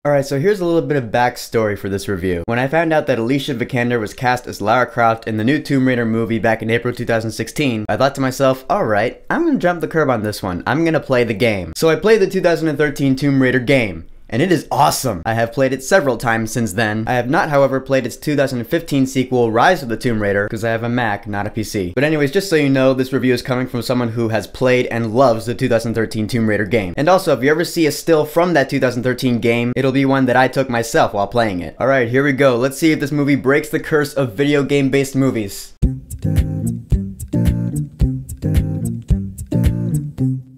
Alright, so here's a little bit of backstory for this review. When I found out that Alicia Vikander was cast as Lara Croft in the new Tomb Raider movie back in April 2016, I thought to myself, alright, I'm gonna jump the curb on this one. I'm gonna play the game. So I played the 2013 Tomb Raider game. And it is awesome! I have played it several times since then. I have not, however, played its 2015 sequel, Rise of the Tomb Raider, because I have a Mac, not a PC. But anyways, just so you know, this review is coming from someone who has played and loves the 2013 Tomb Raider game. And also, if you ever see a still from that 2013 game, it'll be one that I took myself while playing it. Alright, here we go. Let's see if this movie breaks the curse of video game-based movies.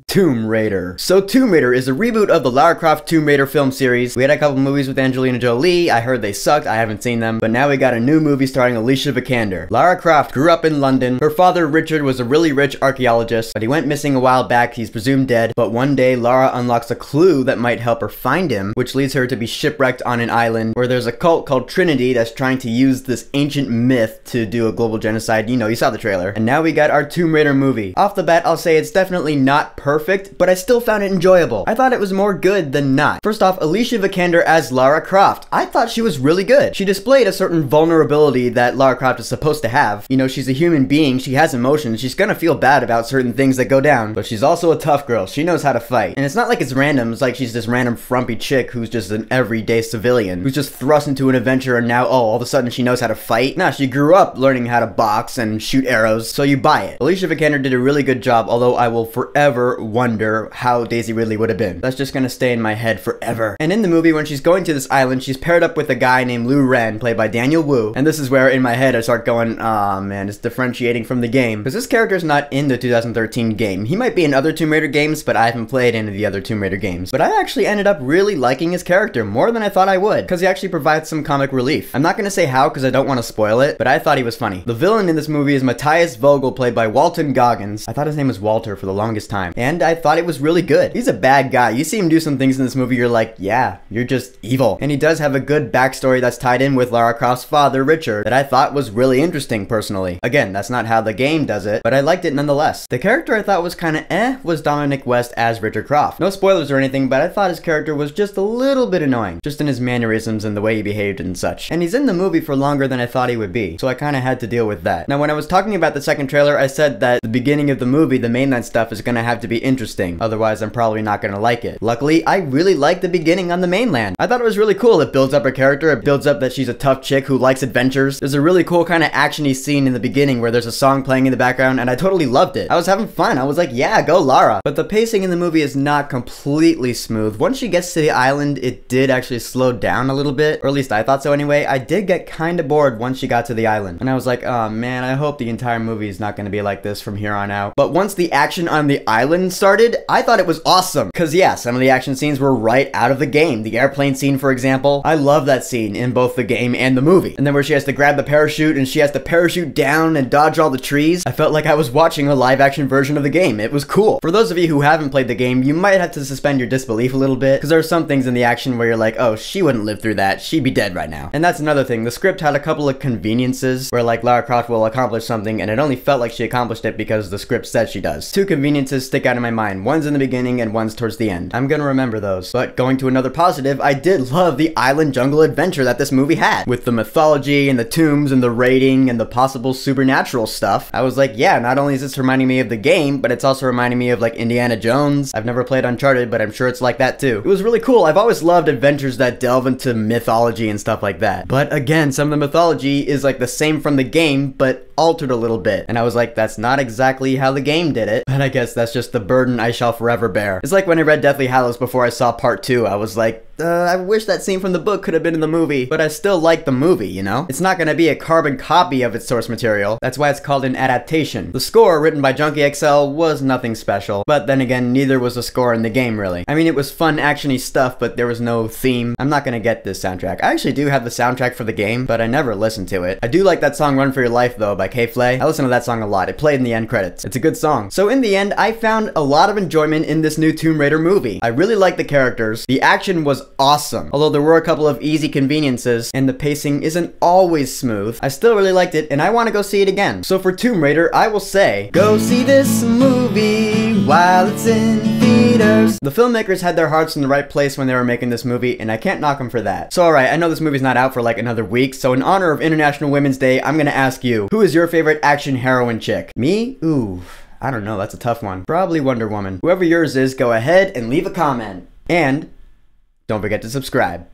Tomb Raider. So Tomb Raider is a reboot of the Lara Croft Tomb Raider film series. We had a couple movies with Angelina Jolie. I heard they sucked. I haven't seen them. But now we got a new movie starring Alicia Vikander. Lara Croft grew up in London. Her father, Richard, was a really rich archaeologist, but he went missing a while back. He's presumed dead. But one day, Lara unlocks a clue that might help her find him, which leads her to be shipwrecked on an island where there's a cult called Trinity that's trying to use this ancient myth to do a global genocide. You know, you saw the trailer. And now we got our Tomb Raider movie. Off the bat, I'll say it's definitely not perfect, but I still found it enjoyable. I thought it was more good than not. First off, Alicia Vikander as Lara Croft. I thought she was really good. She displayed a certain vulnerability that Lara Croft is supposed to have. You know, she's a human being, she has emotions, she's gonna feel bad about certain things that go down, but she's also a tough girl. She knows how to fight. And it's not like it's random, it's like she's this random frumpy chick who's just an everyday civilian, who's just thrust into an adventure and now, oh, all of a sudden she knows how to fight. Nah, she grew up learning how to box and shoot arrows, so you buy it. Alicia Vikander did a really good job, although I will forever wonder how Daisy Ridley would have been. That's just gonna stay in my head forever. And in the movie, when she's going to this island, she's paired up with a guy named Lu Ren, played by Daniel Wu. And this is where, in my head, I start going, aw, man, it's differentiating from the game. Because this character's not in the 2013 game. He might be in other Tomb Raider games, but I haven't played any of the other Tomb Raider games. But I actually ended up really liking his character, more than I thought I would, because he actually provides some comic relief. I'm not gonna say how, because I don't want to spoil it, but I thought he was funny. The villain in this movie is Matthias Vogel, played by Walton Goggins. I thought his name was Walter for the longest time. And I thought it was really good. He's a bad guy. You see him do some things in this movie, you're like, yeah, you're just evil. And he does have a good backstory that's tied in with Lara Croft's father, Richard, that I thought was really interesting personally. Again, that's not how the game does it, but I liked it nonetheless. The character I thought was kinda was Dominic West as Richard Croft. No spoilers or anything, but I thought his character was just a little bit annoying, just in his mannerisms and the way he behaved and such. And he's in the movie for longer than I thought he would be, so I kinda had to deal with that. Now, when I was talking about the second trailer, I said that the beginning of the movie, the mainland stuff, is gonna have to be interesting. Otherwise, I'm probably not gonna like it. Luckily, I really liked the beginning on the mainland. I thought it was really cool. It builds up her character. It builds up that she's a tough chick who likes adventures. There's a really cool kind of actiony scene in the beginning where there's a song playing in the background, and I totally loved it. I was having fun. I was like, yeah, go Lara. But the pacing in the movie is not completely smooth. Once she gets to the island, it did actually slow down a little bit, or at least I thought so anyway. I did get kind of bored once she got to the island, and I was like, oh man, I hope the entire movie is not going to be like this from here on out. But once the action on the island started, I thought it was awesome. Because yeah, some of the action scenes were right out of the game. The airplane scene, for example, I love that scene in both the game and the movie. And then where she has to grab the parachute and she has to parachute down and dodge all the trees, I felt like I was watching a live action version of the game. It was cool. For those of you who haven't played the game, you might have to suspend your disbelief a little bit, because there are some things in the action where you're like, oh, she wouldn't live through that. She'd be dead right now. And that's another thing. The script had a couple of conveniences where like Lara Croft will accomplish something and it only felt like she accomplished it because the script said she does. Two conveniences stick out in my mind. One's in the beginning and one's towards the end. I'm gonna remember those. But going to another positive, I did love the island jungle adventure that this movie had. With the mythology and the tombs and the raiding and the possible supernatural stuff. I was like, yeah, not only is this reminding me of the game, but it's also reminding me of like Indiana Jones. I've never played Uncharted, but I'm sure it's like that too. It was really cool. I've always loved adventures that delve into mythology and stuff like that. But again, some of the mythology is like the same from the game, but altered a little bit. And I was like, that's not exactly how the game did it. But I guess that's just the burden I shall forever bear. It's like when I read Deathly Hallows before I saw part 2, I was like, I wish that scene from the book could have been in the movie, but I still like the movie, you know? It's not gonna be a carbon copy of its source material. That's why it's called an adaptation. The score, written by Junkie XL, was nothing special, but then again, neither was the score in the game, really. I mean, it was fun, actiony stuff, but there was no theme. I'm not gonna get this soundtrack. I actually do have the soundtrack for the game, but I never listened to it. I do like that song Run For Your Life, though, by K-Flay. I listen to that song a lot. It played in the end credits. It's a good song. So in the end, I found a lot of enjoyment in this new Tomb Raider movie. I really liked the characters. The action was awesome. Although there were a couple of easy conveniences, and the pacing isn't always smooth, I still really liked it, and I want to go see it again. So for Tomb Raider, I will say, go see this movie while it's in theaters. The filmmakers had their hearts in the right place when they were making this movie, and I can't knock them for that. So alright, I know this movie's not out for like another week, so in honor of International Women's Day, I'm gonna ask you, who is your favorite action heroine chick? Me? Ooh, I don't know, that's a tough one. Probably Wonder Woman. Whoever yours is, go ahead and leave a comment. And don't forget to subscribe.